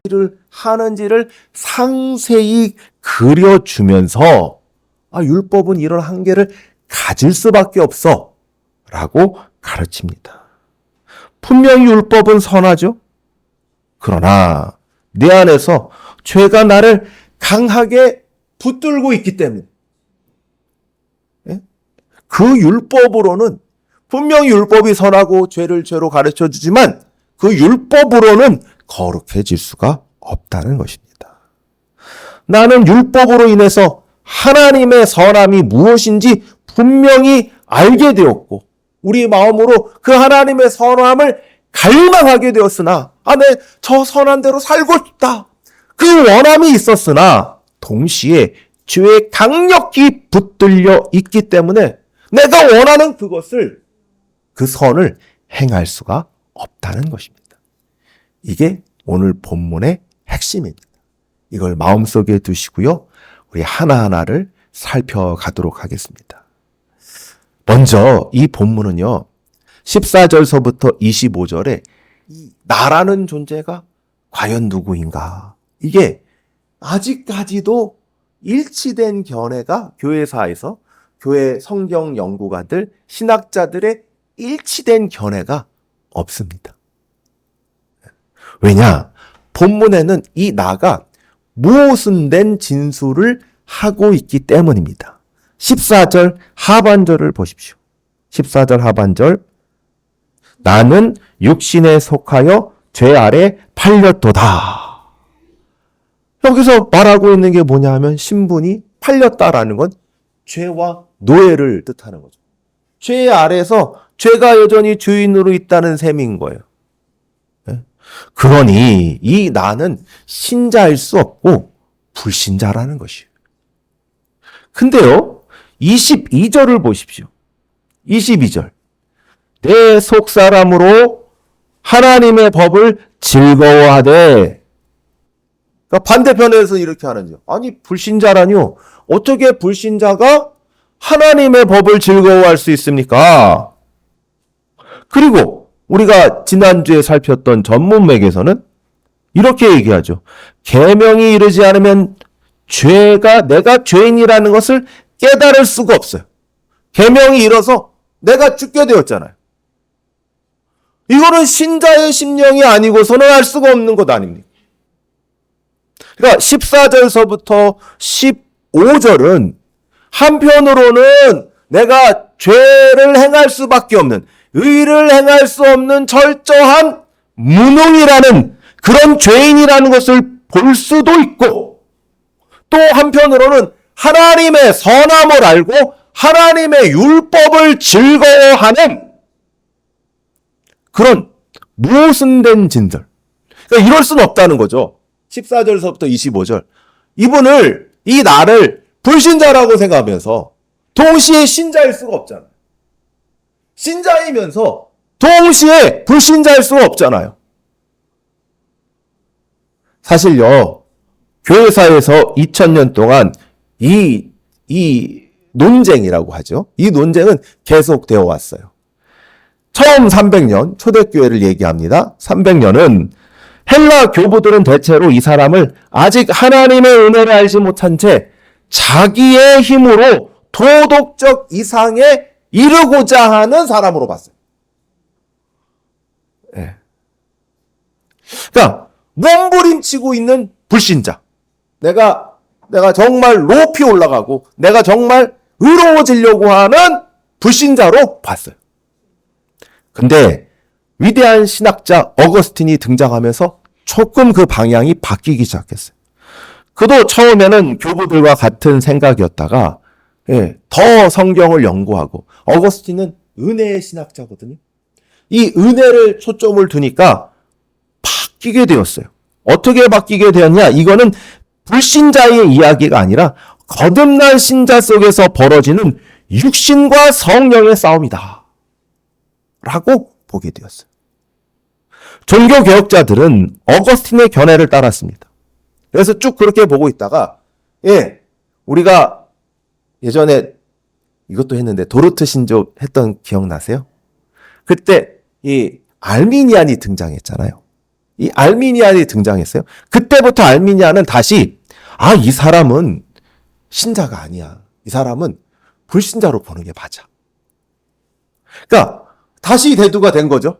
일을 하는지를 상세히 그려주면서 율법은 이런 한계를 가질 수밖에 없어 라고 가르칩니다. 분명히 율법은 선하죠. 그러나 내 안에서 죄가 나를 강하게 붙들고 있기 때문에 그 율법으로는 분명히 율법이 선하고 죄를 죄로 가르쳐 주지만 그 율법으로는 거룩해질 수가 없다는 것입니다. 나는 율법으로 인해서 하나님의 선함이 무엇인지 분명히 알게 되었고 우리 마음으로 그 하나님의 선함을 갈망하게 되었으나 저 선한 대로 살고 싶다. 그 원함이 있었으나 동시에 죄에 강력히 붙들려 있기 때문에 내가 원하는 그 선을 행할 수가 없다는 것입니다. 이게 오늘 본문의 핵심입니다. 이걸 마음속에 두시고요. 우리 하나하나를 살펴가도록 하겠습니다. 먼저 이 본문은요. 14절서부터 25절에 이 나라는 존재가 과연 누구인가? 이게 아직까지도 일치된 견해가 교회사에서 교회 성경 연구가들, 신학자들의 일치된 견해가 없습니다. 왜냐? 본문에는 이 나가 모순된 진술을 하고 있기 때문입니다. 14절 하반절을 보십시오. 14절 하반절 나는 육신에 속하여 죄 아래 팔렸도다. 여기서 말하고 있는 게 뭐냐 하면 신분이 팔렸다라는 건 죄와 노예를 뜻하는 거죠. 죄 아래서 죄가 여전히 주인으로 있다는 셈인 거예요. 그러니 이 나는 신자일 수 없고 불신자라는 것이에요. 근데요, 22절을 보십시오. 22절. 내 속사람으로 하나님의 법을 즐거워하되. 그러니까 반대편에서 이렇게 하는지요. 아니, 불신자라뇨. 어떻게 불신자가 하나님의 법을 즐거워할 수 있습니까? 그리고 우리가 지난주에 살폈던 전문맥에서는 이렇게 얘기하죠. 계명이 이르지 않으면 내가 죄인이라는 것을 깨달을 수가 없어요. 계명이 이뤄서 내가 죽게 되었잖아요. 이거는 신자의 심령이 아니고서는 알 수가 없는 것 아닙니까? 그러니까 14절서부터 15절은 한편으로는 내가 죄를 행할 수밖에 없는, 의를 행할 수 없는 철저한 무능이라는 그런 죄인이라는 것을 볼 수도 있고, 또 한편으로는 하나님의 선함을 알고 하나님의 율법을 즐거워하는 그런 모순된 진설. 그러니까 이럴 수는 없다는 거죠. 14절서부터 25절. 이 나를 불신자라고 생각하면서 동시에 신자일 수가 없잖아요. 신자이면서 동시에 불신자일 수가 없잖아요. 사실요, 교회사에서 2000년 동안 이 논쟁이라고 하죠. 이 논쟁은 계속되어 왔어요. 처음 300년, 초대교회를 얘기합니다. 300년은 헬라 교부들은 대체로 이 사람을 아직 하나님의 은혜를 알지 못한 채 자기의 힘으로 도덕적 이상에 이르고자 하는 사람으로 봤어요. 그러니까 몸부림치고 있는 불신자. 내가 정말 높이 올라가고 내가 정말 의로워지려고 하는 불신자로 봤어요. 근데 위대한 신학자 어거스틴이 등장하면서 조금 그 방향이 바뀌기 시작했어요. 그도 처음에는 교부들과 같은 생각이었다가 더 성경을 연구하고, 어거스틴은 은혜의 신학자거든요. 이 은혜를 초점을 두니까 바뀌게 되었어요. 어떻게 바뀌게 되었냐? 이거는 불신자의 이야기가 아니라 거듭난 신자 속에서 벌어지는 육신과 성령의 싸움이다 라고 보게 되었어요. 종교개혁자들은 어거스틴의 견해를 따랐습니다. 그래서 쭉 그렇게 보고 있다가 우리가 예전에 이것도 했는데 도르트 신족 했던 기억나세요? 그때 이 알미니안이 등장했잖아요. 이 알미니안이 등장했어요. 그때부터 알미니안은 다시 이 사람은 신자가 아니야. 이 사람은 불신자로 보는 게 맞아. 그러니까 다시 대두가 된 거죠.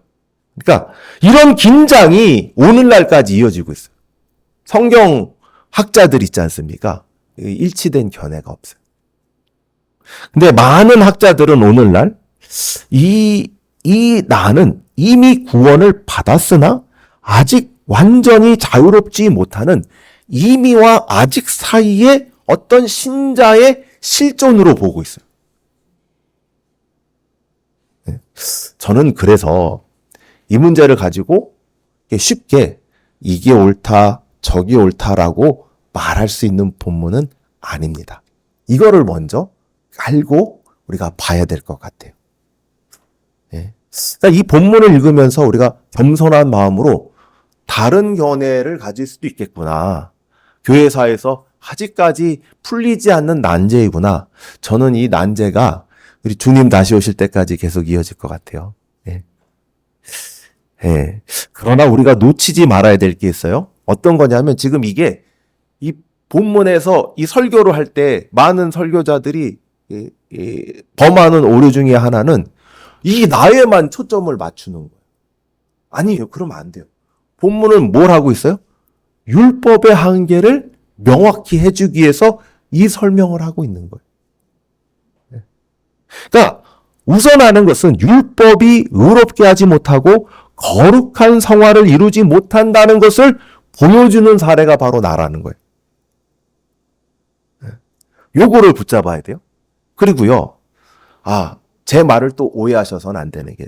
그러니까 이런 긴장이 오늘날까지 이어지고 있어요. 성경 학자들 있지 않습니까? 일치된 견해가 없어요. 근데 많은 학자들은 오늘날 이 나는 이미 구원을 받았으나 아직 완전히 자유롭지 못하는 이미와 아직 사이에 어떤 신자의 실존으로 보고 있어요. 저는 그래서 이 문제를 가지고 쉽게 이게 옳다, 저기 옳다라고 말할 수 있는 본문은 아닙니다. 이거를 먼저 알고 우리가 봐야 될 것 같아요. 그러니까 이 본문을 읽으면서 우리가 겸손한 마음으로 다른 견해를 가질 수도 있겠구나. 교회사에서 아직까지 풀리지 않는 난제이구나. 저는 이 난제가 우리 주님 다시 오실 때까지 계속 이어질 것 같아요. 그러나 우리가 놓치지 말아야 될 게 있어요. 어떤 거냐면 지금 이게 이 본문에서 이 설교를 할 때 많은 설교자들이 범하는 오류 중에 하나는 이 나에만 초점을 맞추는 거예요. 아니에요. 그러면 안 돼요. 본문은 뭘 하고 있어요? 율법의 한계를 명확히 해주기 위해서 이 설명을 하고 있는 거예요. 그러니까 우선 하는 것은 율법이 의롭게 하지 못하고 거룩한 성화를 이루지 못한다는 것을 보여주는 사례가 바로 나라는 거예요. 요거를 붙잡아야 돼요. 그리고요, 제 말을 또 오해하셔서는 안 되는 게,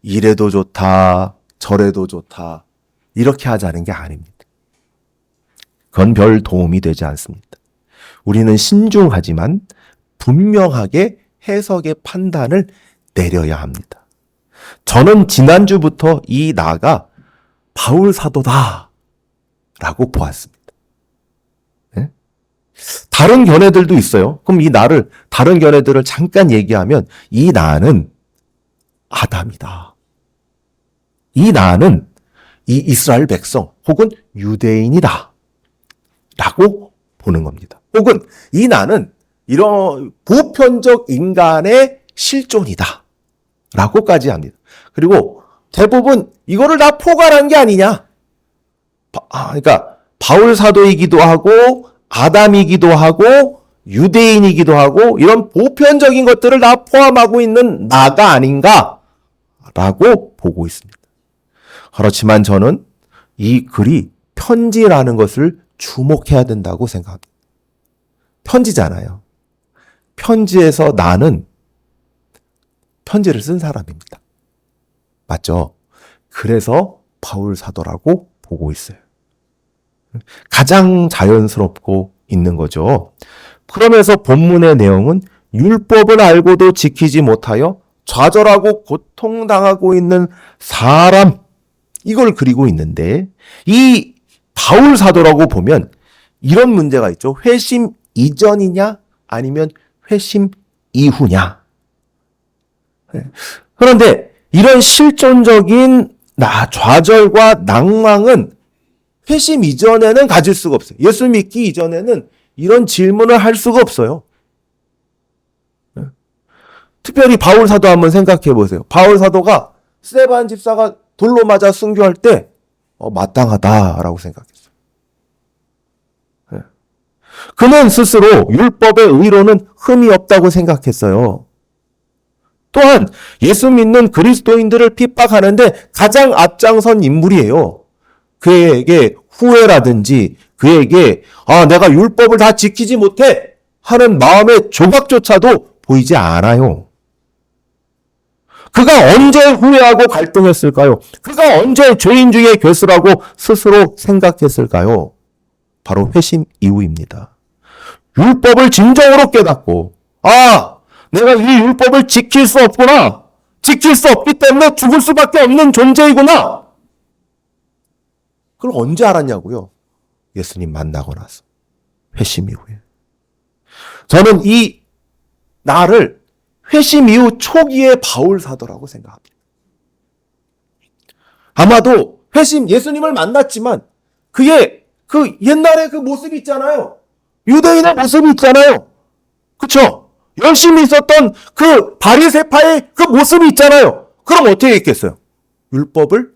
이래도 좋다, 저래도 좋다, 이렇게 하자는 게 아닙니다. 그건 별 도움이 되지 않습니다. 우리는 신중하지만 분명하게 해석의 판단을 내려야 합니다. 저는 지난주부터 이 나가 바울 사도다 라고 보았습니다. 다른 견해들도 있어요. 그럼 이 나를, 다른 견해들을 잠깐 얘기하면 이 나는 아담이다. 이 나는 이 이스라엘 백성 혹은 유대인이다 라고 보는 겁니다. 혹은 이 나는 이런 보편적 인간의 실존이다 라고까지 합니다. 그리고 대부분 이거를 다 포괄한 게 아니냐. 그러니까 바울 사도이기도 하고 아담이기도 하고 유대인이기도 하고 이런 보편적인 것들을 다 포함하고 있는 나가 아닌가라고 보고 있습니다. 그렇지만 저는 이 글이 편지라는 것을 주목해야 된다고 생각합니다. 편지잖아요. 편지에서 나는 편지를 쓴 사람입니다. 맞죠? 그래서 바울 사도라고 보고 있어요. 가장 자연스럽고 있는 거죠. 그러면서 본문의 내용은 율법을 알고도 지키지 못하여 좌절하고 고통당하고 있는 사람, 이걸 그리고 있는데 이 바울 사도라고 보면 이런 문제가 있죠. 회심 이전이냐 아니면 회심 이후냐. 그런데 이런 실존적인 좌절과 낭망은 회심 이전에는 가질 수가 없어요. 예수 믿기 이전에는 이런 질문을 할 수가 없어요. 특별히 바울 사도 한번 생각해 보세요. 바울 사도가 스데반 집사가 돌로 맞아 순교할 때 마땅하다라고 생각했어요. 그는 스스로 율법의 의로는 흠이 없다고 생각했어요. 또한 예수 믿는 그리스도인들을 핍박하는데 가장 앞장선 인물이에요. 그에게 후회라든지 그에게 내가 율법을 다 지키지 못해 하는 마음의 조각조차도 보이지 않아요. 그가 언제 후회하고 갈등했을까요? 그가 언제 죄인 중에 괴수라고 스스로 생각했을까요? 바로 회심 이후입니다. 율법을 진정으로 깨닫고 내가 이 율법을 지킬 수 없구나. 지킬 수 없기 때문에 죽을 수밖에 없는 존재이구나. 그걸 언제 알았냐고요? 예수님 만나고 나서. 회심 이후에. 저는 이 나를 회심 이후 초기의 바울 사도라고 생각합니다. 아마도 회심, 예수님을 만났지만 그의 그 옛날의 그 모습이 있잖아요. 유대인의 모습이 있잖아요. 그쵸? 열심히 있었던 그 바리새파의 그 모습이 있잖아요. 그럼 어떻게 했겠어요? 율법을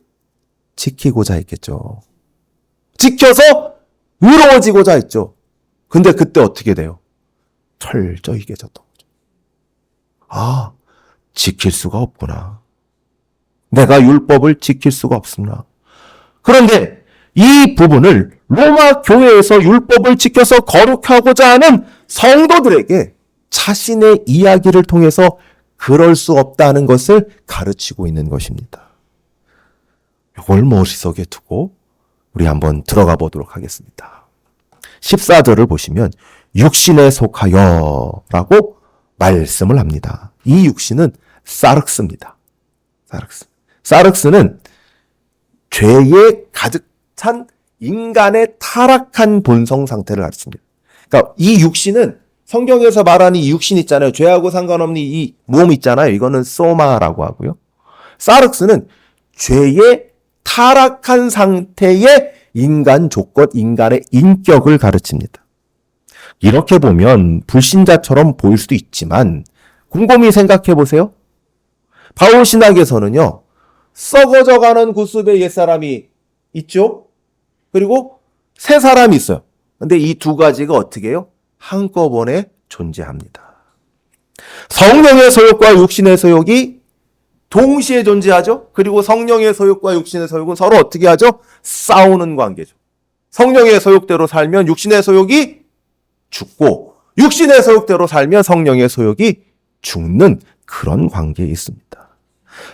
지키고자 했겠죠. 지켜서 의로워지고자 했죠. 근데 그때 어떻게 돼요? 철저히 깨졌던 거죠. 아, 지킬 수가 없구나. 내가 율법을 지킬 수가 없구나. 그런데 이 부분을 로마 교회에서 율법을 지켜서 거룩하고자 하는 성도들에게 자신의 이야기를 통해서 그럴 수 없다는 것을 가르치고 있는 것입니다. 이걸 머릿속에 두고 우리 한번 들어가 보도록 하겠습니다. 14절을 보시면 육신에 속하여 라고 말씀을 합니다. 이 육신은 사륵스입니다. 사륵스는 죄에 가득 찬 인간의 타락한 본성 상태를 가르칩니다. 그러니까 이 육신은 성경에서 말하는 이 육신 있잖아요. 죄하고 상관없는 이 몸 있잖아요. 이거는 소마라고 하고요. 사륵스는 죄의 타락한 상태의 인간 조건, 인간의 인격을 가르칩니다. 이렇게 보면 불신자처럼 보일 수도 있지만 곰곰이 생각해 보세요. 바울 신학에서는요. 썩어져가는 구습의 옛사람이 있죠. 그리고 새 사람이 있어요. 근데 이 두 가지가 어떻게 해요? 한꺼번에 존재합니다. 성령의 소욕과 육신의 소욕이 동시에 존재하죠. 그리고 성령의 소욕과 육신의 소욕은 서로 어떻게 하죠? 싸우는 관계죠. 성령의 소욕대로 살면 육신의 소욕이 죽고 육신의 소욕대로 살면 성령의 소욕이 죽는 그런 관계에 있습니다.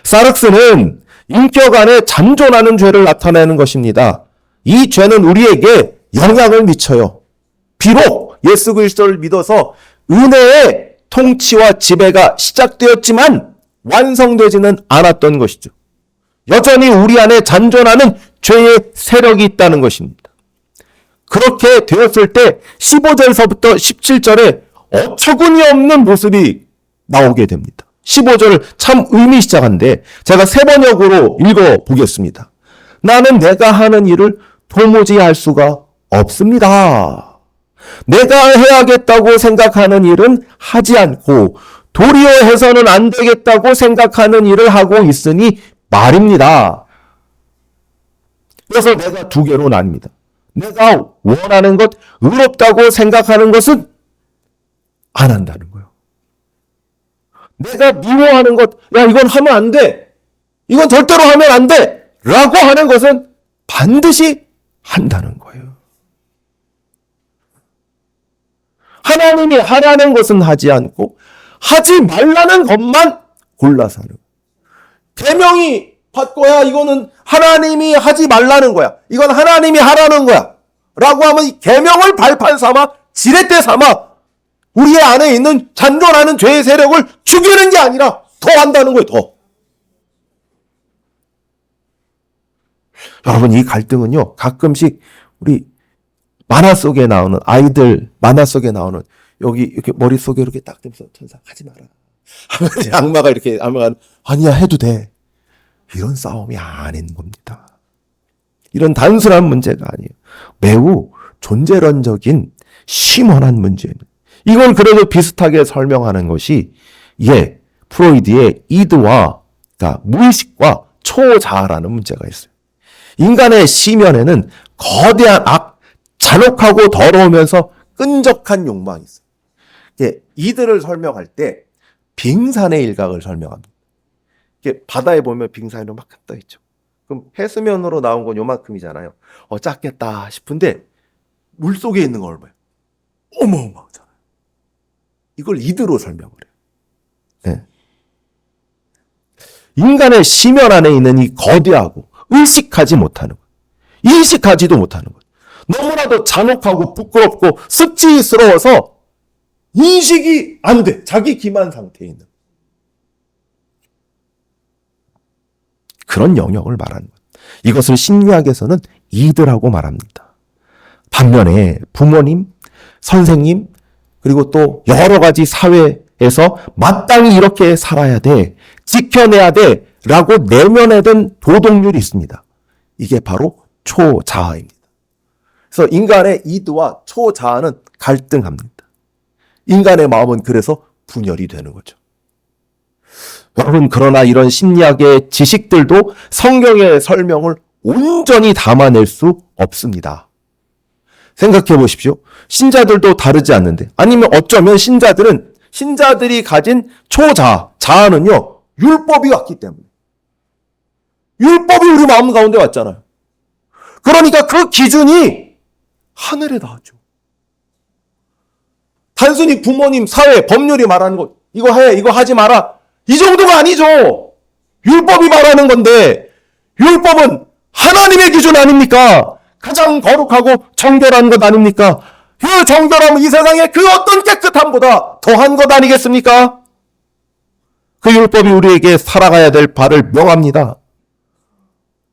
사륵스는 인격 안에 잔존하는 죄를 나타내는 것입니다. 이 죄는 우리에게 영향을 미쳐요. 비록 예수 그리스도를 믿어서 은혜의 통치와 지배가 시작되었지만 완성되지는 않았던 것이죠. 여전히 우리 안에 잔존하는 죄의 세력이 있다는 것입니다. 그렇게 되었을 때 15절서부터 17절에 어처구니 없는 모습이 나오게 됩니다. 15절을 참 의미시작한데 제가 세 번역으로 읽어보겠습니다. 나는 내가 하는 일을 도무지 할 수가 없습니다. 내가 해야겠다고 생각하는 일은 하지 않고 도리어 해서는 안 되겠다고 생각하는 일을 하고 있으니 말입니다. 그래서 내가 두 개로 나뉩니다. 내가 원하는 것, 의롭다고 생각하는 것은 안 한다는 거예요. 내가 미워하는 것, 야 이건 하면 안 돼. 이건 절대로 하면 안 돼. 라고 하는 것은 반드시 한다는 거예요. 하나님이 하라는 것은 하지 않고 하지 말라는 것만 골라서 하는 거예요. 계명이 받고야 이거는 하나님이 하지 말라는 거야. 이건 하나님이 하라는 거야. 라고 하면 이 계명을 발판 삼아 지렛대 삼아 우리 안에 있는 잔존하는 죄의 세력을 죽이는 게 아니라 더 한다는 거예요. 더. 여러분 이 갈등은요. 가끔씩 우리 만화 속에 나오는 아이들 만화 속에 나오는 여기 이렇게 머릿속에 이렇게 딱 대면서 천사 하지 마라. 악마가 이렇게 아니야 해도 돼. 이런 싸움이 아닌 겁니다. 이런 단순한 문제가 아니에요. 매우 존재론적인 심원한 문제입니다. 이걸 그래도 비슷하게 설명하는 것이 프로이드의 이드와 그러니까 무의식과 초자아라는 문제가 있어요. 인간의 시면에는 거대한 악, 잔혹하고 더러우면서 끈적한 욕망이 있어요. 이들을 설명할 때 빙산의 일각을 설명합니다. 바다에 보면 빙산이 막 떠있죠. 그럼 해수면으로 나온 건 요만큼이잖아요. 작겠다 싶은데 물속에 있는 건 얼마예요? 어마어마하잖아요. 이걸 이드로 설명을 해요. 네. 인간의 시면 안에 있는 이 거대하고 의식하지 못하는 것, 인식하지도 못하는 것, 너무나도 잔혹하고 부끄럽고 수치스러워서 인식이 안 돼. 자기 기만 상태에 있는 그런 영역을 말하는 것. 이것을 심리학에서는 이드라고 말합니다. 반면에 부모님, 선생님, 그리고 또 여러 가지 사회에서 마땅히 이렇게 살아야 돼, 지켜내야 돼 라고 내면에 든 도덕률이 있습니다. 이게 바로 초자아입니다. 그래서 인간의 이드와 초자아는 갈등합니다. 인간의 마음은 그래서 분열이 되는 거죠. 여러분, 그러나 이런 심리학의 지식들도 성경의 설명을 온전히 담아낼 수 없습니다. 생각해 보십시오. 신자들도 다르지 않는데, 아니면 어쩌면 신자들이 가진 초자아, 자아는요, 율법이 왔기 때문에. 율법이 우리 마음 가운데 왔잖아요. 그러니까 그 기준이 하늘에 닿았죠. 단순히 부모님, 사회, 법률이 말하는 것, 이거 해, 이거 하지 마라. 이 정도가 아니죠. 율법이 말하는 건데, 율법은 하나님의 기준 아닙니까? 가장 거룩하고 정결한 것 아닙니까? 그 정결함은 이 세상의 그 어떤 깨끗함보다 더한 것 아니겠습니까? 그 율법이 우리에게 살아가야 될 바를 명합니다.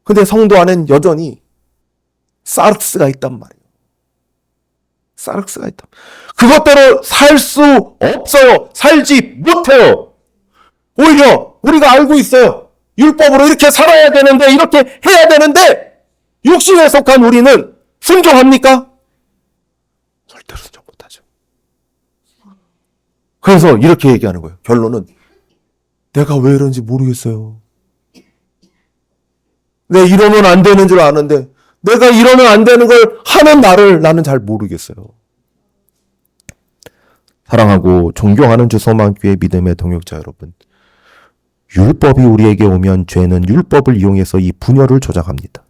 근데 성도 안엔 여전히 사르스가 있단 말이에요. 사르스가 있다. 그것대로 살 수 없어요. 살지 못해요. 오히려 우리가 알고 있어요. 율법으로 이렇게 살아야 되는데, 이렇게 해야 되는데, 육신에 속한 우리는 순종합니까? 절대로 순종 못하죠. 그래서 이렇게 얘기하는 거예요. 결론은 내가 왜 이런지 모르겠어요. 내 이러면 안 되는 줄 아는데 내가 이러면 안 되는 걸 하는 나는 잘 모르겠어요. 사랑하고 존경하는 주소망교회 믿음의 동역자 여러분, 율법이 우리에게 오면 죄는 율법을 이용해서 이 분열을 조작합니다.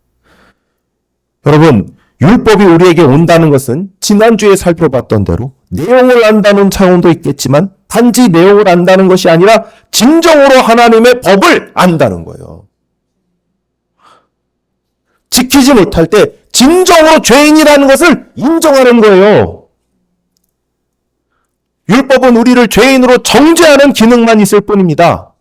여러분, 율법이 우리에게 온다는 것은 지난주에 살펴봤던 대로 내용을 안다는 차원도 있겠지만 단지 내용을 안다는 것이 아니라 진정으로 하나님의 법을 안다는 거예요. 지키지 못할 때 진정으로 죄인이라는 것을 인정하는 거예요. 율법은 우리를 죄인으로 정죄하는 기능만 있을 뿐입니다.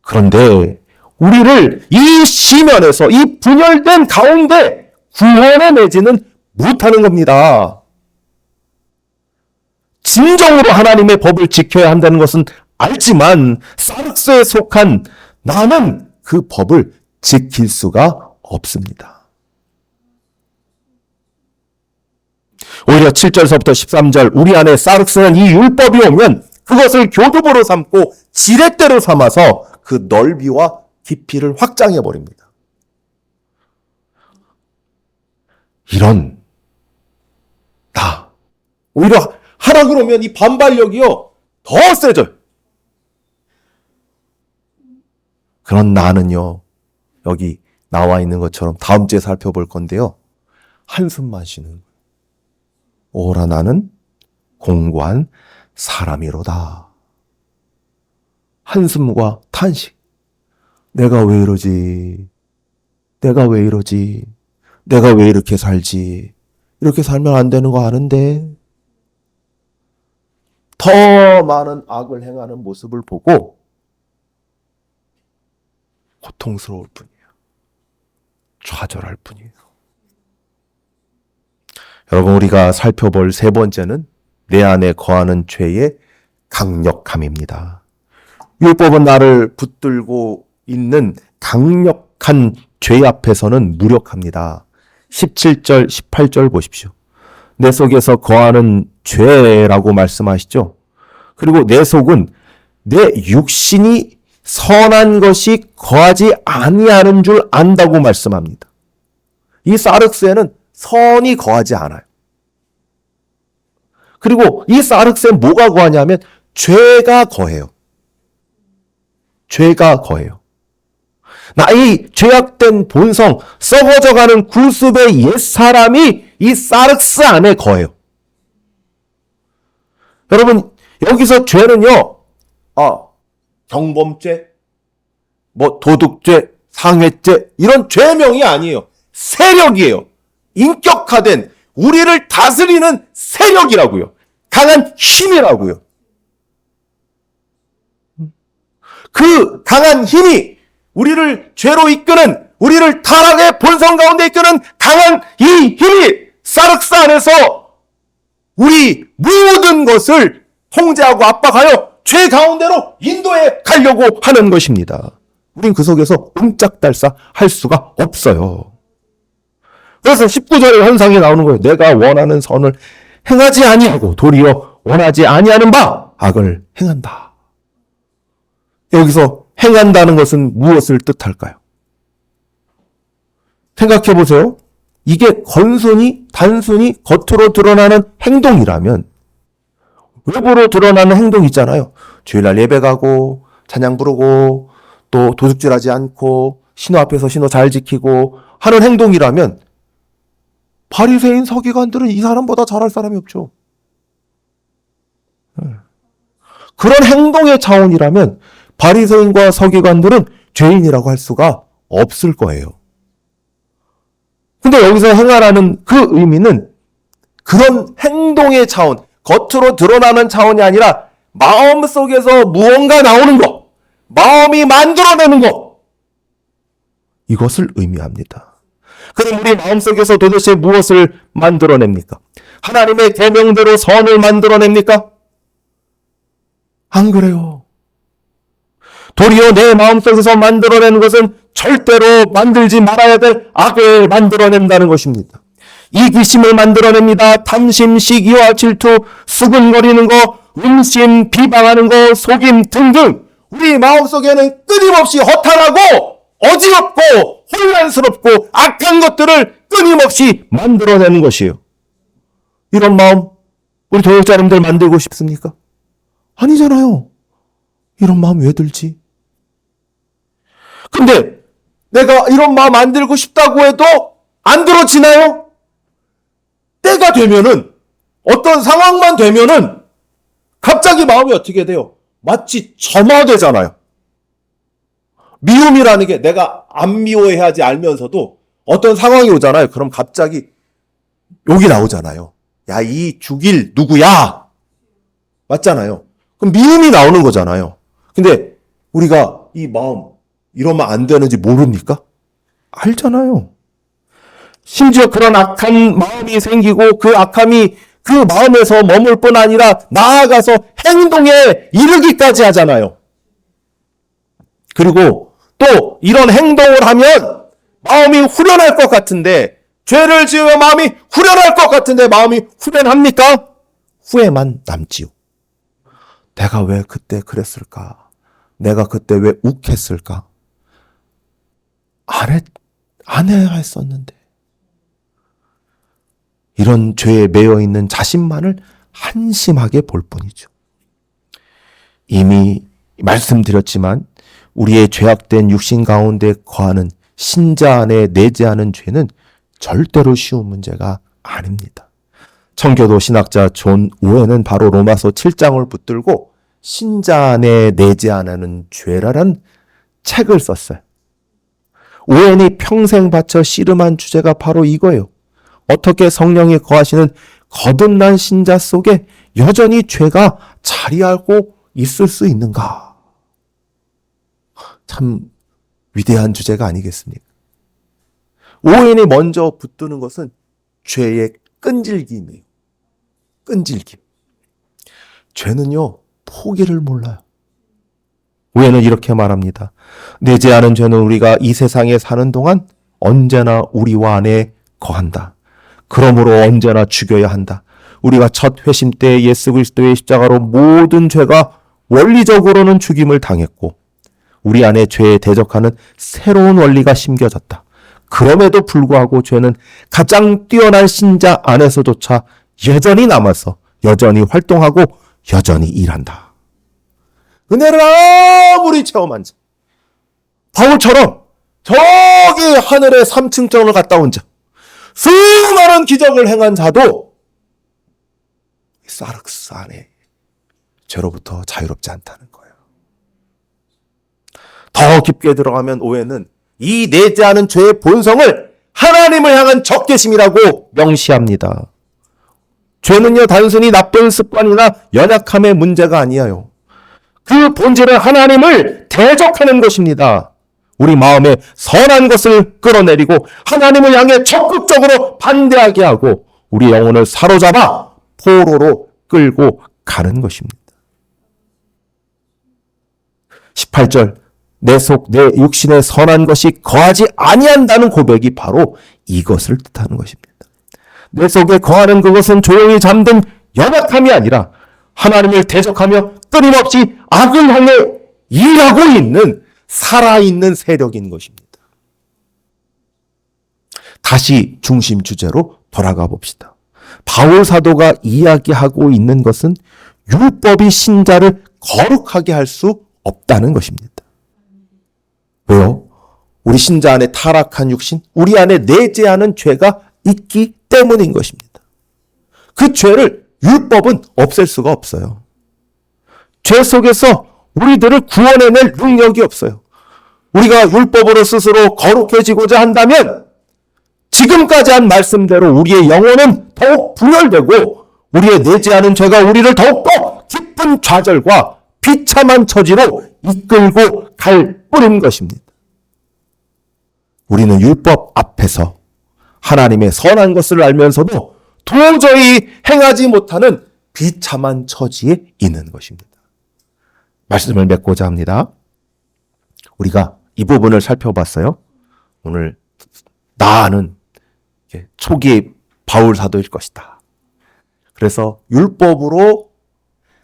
그런데 우리를 이 시면에서, 이 분열된 가운데 구원해내지는 못하는 겁니다. 진정으로 하나님의 법을 지켜야 한다는 것은 알지만 사르스에 속한 나는 그 법을 지킬 수가 없습니다. 오히려 7절서부터 13절, 우리 안에 사르스는 이 율법이 오면 그것을 교두보로 삼고 지렛대로 삼아서 그 넓이와 깊이를 확장해 버립니다. 이런 오히려 하라 그러면 이 반발력이요 더 세져요. 그런 나는요, 여기 나와 있는 것처럼 다음 주에 살펴볼 건데요, 한숨만 쉬는 거예요. 오라 나는 공고한 사람이로다. 한숨과 탄식. 내가 왜 이러지? 내가 왜 이러지? 내가 왜 이렇게 살지? 이렇게 살면 안 되는 거 아는데. 더 많은 악을 행하는 모습을 보고 고통스러울 뿐이에요. 좌절할 뿐이에요. 여러분, 우리가 살펴볼 세 번째는 내 안에 거하는 죄의 강력함입니다. 율법은 나를 붙들고 있는 강력한 죄 앞에서는 무력합니다. 17절, 18절 보십시오. 내 속에서 거하는 죄라고 말씀하시죠. 그리고 내 속은 내 육신이 선한 것이 거하지 아니하는 줄 안다고 말씀합니다. 이 사르스에는 선이 거하지 않아요. 그리고 이 사르스에 뭐가 거하냐면 죄가 거해요. 죄가 거해요. 나의 죄악된 본성, 썩어져가는 구습의 옛사람이 이 사르스 안에 거해요. 여러분, 여기서 죄는요, 경범죄, 도둑죄, 상해죄, 이런 죄명이 아니에요. 세력이에요. 인격화된 우리를 다스리는 세력이라고요. 강한 힘이라고요. 그 강한 힘이 우리를 죄로 이끄는, 우리를 타락의 본성 가운데 이끄는 강한 이 힘이 사르스 안에서 우리 모든 것을 통제하고 압박하여 죄 가운데로 인도해 가려고 하는 것입니다. 우린 그 속에서 옴짝달싹 할 수가 없어요. 그래서 19절의 현상이 나오는 거예요. 내가 원하는 선을 행하지 아니하고 도리어 원하지 아니하는 바 악을 행한다. 여기서 행한다는 것은 무엇을 뜻할까요? 생각해 보세요. 이게 단순히 겉으로 드러나는 행동이라면, 외부로 드러나는 행동 있잖아요. 주일날 예배 가고 찬양 부르고 또 도둑질하지 않고 신호 앞에서 신호 잘 지키고 하는 행동이라면 바리새인 서기관들은 이 사람보다 잘할 사람이 없죠. 그런 행동의 차원이라면 바리새인과 서기관들은 죄인이라고 할 수가 없을 거예요. 근데 여기서 행하라는 그 의미는 그런 행동의 차원, 겉으로 드러나는 차원이 아니라 마음속에서 무언가 나오는 것, 마음이 만들어내는 것, 이것을 의미합니다. 그럼 우리 마음속에서 도대체 무엇을 만들어냅니까? 하나님의 계명대로 선을 만들어냅니까? 안 그래요. 도리어 내 마음속에서 만들어내는 것은 절대로 만들지 말아야 될 악을 만들어낸다는 것입니다. 이기심을 만들어냅니다. 탐심, 시기와 질투, 수근거리는 거, 음심, 비방하는 거, 속임 등등 우리 마음속에는 끊임없이 허탈하고 어지럽고 혼란스럽고 악한 것들을 끊임없이 만들어내는 것이에요. 이런 마음 우리 교육자님들 만들고 싶습니까? 아니잖아요. 이런 마음 왜 들지? 근데 내가 이런 마음 만들고 싶다고 해도 안 들어지나요? 때가 되면은, 어떤 상황만 되면은 갑자기 마음이 어떻게 돼요? 마치 점화되잖아요. 미움이라는 게 내가 안 미워해야지 알면서도 어떤 상황이 오잖아요. 그럼 갑자기 욕이 나오잖아요. 야, 이 죽일 누구야? 맞잖아요. 그럼 미움이 나오는 거잖아요. 근데 우리가 이 마음 이러면 안 되는지 모릅니까? 알잖아요. 심지어 그런 악한 마음이 생기고 그 악함이 그 마음에서 머물 뿐 아니라 나아가서 행동에 이르기까지 하잖아요. 그리고 또 이런 행동을 하면 마음이 후련할 것 같은데, 죄를 지으면 마음이 후련할 것 같은데 마음이 후련합니까? 후회만 남지요. 내가 왜 그때 그랬을까? 내가 그때 왜 욱했을까? 안 해야 했었는데. 이런 죄에 매여 있는 자신만을 한심하게 볼 뿐이죠. 이미 말씀드렸지만 우리의 죄악된 육신 가운데 거하는 신자 안에 내재하는 죄는 절대로 쉬운 문제가 아닙니다. 청교도 신학자 존 오웬은 바로 로마서 7장을 붙들고 신자 안에 내재하는 죄라는 책을 썼어요. 오웬이 평생 바쳐 씨름한 주제가 바로 이거예요. 어떻게 성령이 거하시는 거듭난 신자 속에 여전히 죄가 자리하고 있을 수 있는가? 참 위대한 주제가 아니겠습니까? 오웬이 먼저 붙드는 것은 죄의 끈질김이에요. 끈질김. 죄는요, 포기를 몰라요. 오웬은 이렇게 말합니다. 내재하는 죄는 우리가 이 세상에 사는 동안 언제나 우리와 안에 거한다. 그러므로 언제나 죽여야 한다. 우리가 첫 회심 때 예수 그리스도의 십자가로 모든 죄가 원리적으로는 죽임을 당했고 우리 안에 죄에 대적하는 새로운 원리가 심겨졌다. 그럼에도 불구하고 죄는 가장 뛰어난 신자 안에서조차 여전히 남아서 여전히 활동하고 여전히 일한다. 은혜를 아무리 체험한 자, 바울처럼 저기 하늘의 3층정을 갔다 온 자, 수많은 기적을 행한 자도 사르크스 안에 죄로부터 자유롭지 않다는 거예요. 더 깊게 들어가면 오해는 이 내재하는 죄의 본성을 하나님을 향한 적개심이라고 명시합니다. 죄는요, 단순히 나쁜 습관이나 연약함의 문제가 아니에요. 그 본질은 하나님을 대적하는 것입니다. 우리 마음에 선한 것을 끌어내리고 하나님을 향해 적극적으로 반대하게 하고 우리 영혼을 사로잡아 포로로 끌고 가는 것입니다. 18절 내 속, 내 육신에 선한 것이 거하지 아니한다는 고백이 바로 이것을 뜻하는 것입니다. 내 속에 거하는 그것은 조용히 잠든 연약함이 아니라 하나님을 대적하며 끊임없이 악을 향해 일하고 있는 살아있는 세력인 것입니다. 다시 중심 주제로 돌아가 봅시다. 바울 사도가 이야기하고 있는 것은 율법이 신자를 거룩하게 할 수 없다는 것입니다. 왜요? 우리 신자 안에 타락한 육신, 우리 안에 내재하는 죄가 있기 때문인 것입니다. 그 죄를 율법은 없앨 수가 없어요. 죄 속에서 우리들을 구원해낼 능력이 없어요. 우리가 율법으로 스스로 거룩해지고자 한다면 지금까지 한 말씀대로 우리의 영혼은 더욱 분열되고 우리의 내재하는 죄가 우리를 더욱더 깊은 좌절과 비참한 처지로 이끌고 갈 뿐인 것입니다. 우리는 율법 앞에서 하나님의 선한 것을 알면서도 도저히 행하지 못하는 비참한 처지에 있는 것입니다. 말씀을 맺고자 합니다. 우리가 이 부분을 살펴봤어요. 오늘 나는 초기 바울 사도일 것이다. 그래서 율법으로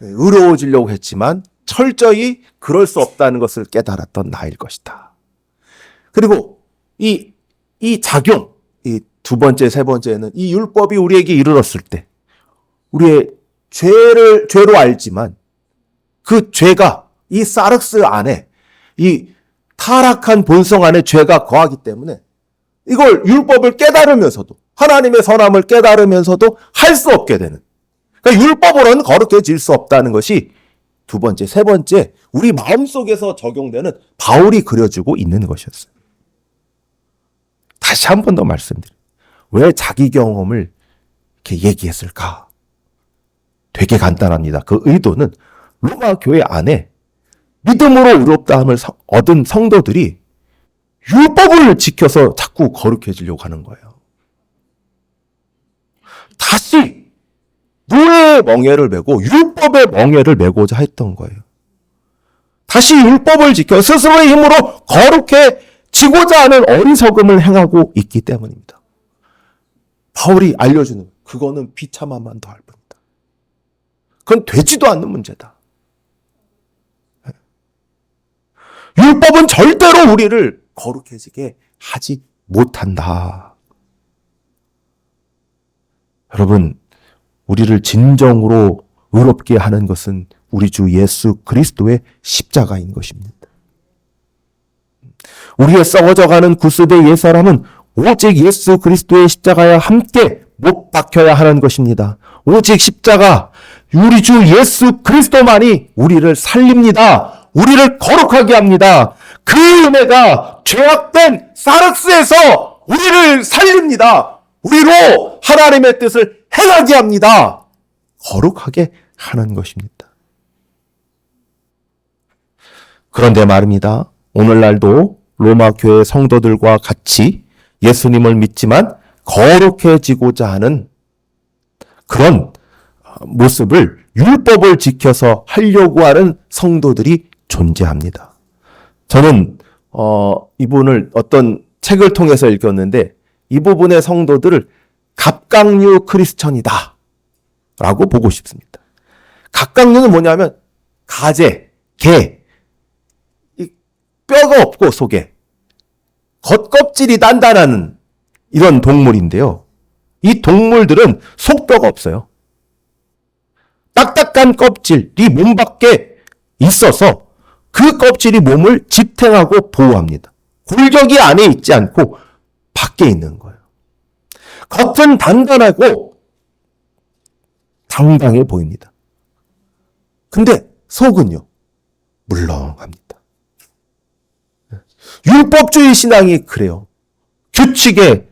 의로워지려고 했지만 철저히 그럴 수 없다는 것을 깨달았던 나일 것이다. 그리고 이 작용, 이 두 번째, 세 번째는 이 율법이 우리에게 이르렀을 때 우리의 죄로 알지만 그 죄가 이 사르스 안에 이 타락한 본성 안에 죄가 거하기 때문에 이걸 율법을 깨달으면서도 하나님의 선함을 깨달으면서도 할 수 없게 되는, 그러니까 율법으로는 거룩해질 수 없다는 것이 두 번째, 세 번째 우리 마음속에서 적용되는 바울이 그려주고 있는 것이었어요. 다시 한 번 더 말씀드려요. 왜 자기 경험을 이렇게 얘기했을까? 되게 간단합니다. 그 의도는 로마 교회 안에 믿음으로 의롭다함을 얻은 성도들이 율법을 지켜서 자꾸 거룩해지려고 하는 거예요. 다시 노예의 멍에를 메고 율법의 멍에를 메고자 했던 거예요. 다시 율법을 지켜 스스로의 힘으로 거룩해지고자 하는 어리석음을 행하고 있기 때문입니다. 바울이 알려주는 그거는 비참함만 더할 뿐이다. 그건 되지도 않는 문제다. 율법은 절대로 우리를 거룩해지게 하지 못한다. 여러분, 우리를 진정으로 의롭게 하는 것은 우리 주 예수 그리스도의 십자가인 것입니다. 우리의 썩어져가는 구습의 옛사람은 오직 예수 그리스도의 십자가와 함께 못 박혀야 하는 것입니다. 오직 십자가, 우리 주 예수 그리스도만이 우리를 살립니다. 우리를 거룩하게 합니다. 그 은혜가 죄악된 사르스에서 우리를 살립니다. 우리로 하나님의 뜻을 행하게 합니다. 거룩하게 하는 것입니다. 그런데 말입니다. 오늘날도 로마 교회 성도들과 같이 예수님을 믿지만 거룩해지고자 하는 그런 모습을 율법을 지켜서 하려고 하는 성도들이 존재합니다. 저는 이분을 어떤 책을 통해서 읽었는데 이 부분의 성도들을 갑각류 크리스천이다 라고 보고 싶습니다. 갑각류는 뭐냐면 가재, 개, 뼈가 없고 속에 겉껍질이 단단한 이런 동물인데요. 이 동물들은 속뼈가 없어요. 딱딱한 껍질이 몸 밖에 있어서 그 껍질이 몸을 지탱하고 보호합니다. 골격이 안에 있지 않고 밖에 있는 거예요. 겉은 단단하고 당당해 보입니다. 근데 속은요, 물렁합니다. 율법주의 신앙이 그래요. 규칙의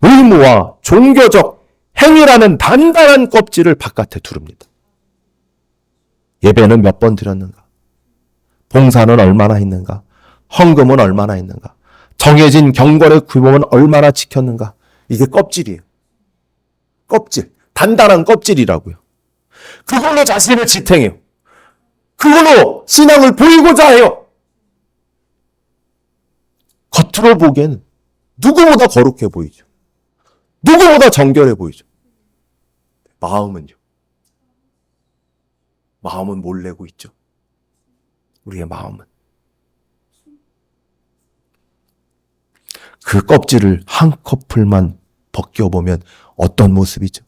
의무와 종교적 행위라는 단단한 껍질을 바깥에 두릅니다. 예배는 몇 번 드렸는가? 봉사는 얼마나 했는가? 헌금은 얼마나 했는가? 정해진 경건의 규범은 얼마나 지켰는가? 이게 껍질이에요. 껍질. 단단한 껍질이라고요. 그걸로 자신을 지탱해요. 그걸로 신앙을 보이고자 해요. 겉으로 보기에는 누구보다 거룩해 보이죠. 누구보다 정결해 보이죠. 마음은요. 마음은 뭘 내고 있죠? 우리의 마음은. 그 껍질을 한 커플만 벗겨보면 어떤 모습이죠?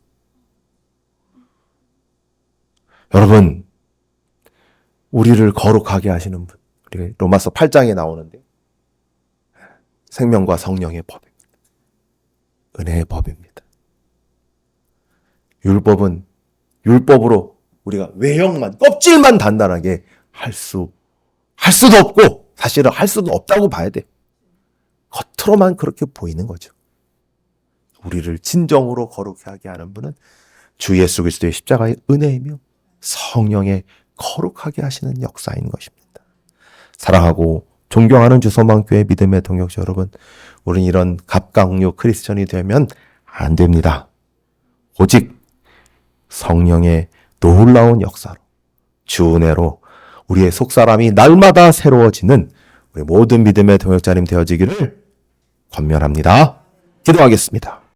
여러분, 우리를 거룩하게 하시는 분, 우리 로마서 8장에 나오는데 생명과 성령의 법입니다. 은혜의 법입니다. 율법은 율법으로 우리가 외형만, 껍질만 단단하게 할 수도 없고 사실은 할 수도 없다고 봐야 돼. 겉으로만 그렇게 보이는 거죠. 우리를 진정으로 거룩하게 하는 분은 주 예수 그리스도의 십자가의 은혜이며 성령의 거룩하게 하시는 역사인 것입니다. 사랑하고 존경하는 주소망교회 믿음의 동역자 여러분, 우리는 이런 갑각류 크리스천이 되면 안 됩니다. 오직 성령의 놀라운 역사로, 주 은혜로 우리의 속사람이 날마다 새로워지는 우리 모든 믿음의 동역자님 되어지기를 권면합니다. 기도하겠습니다.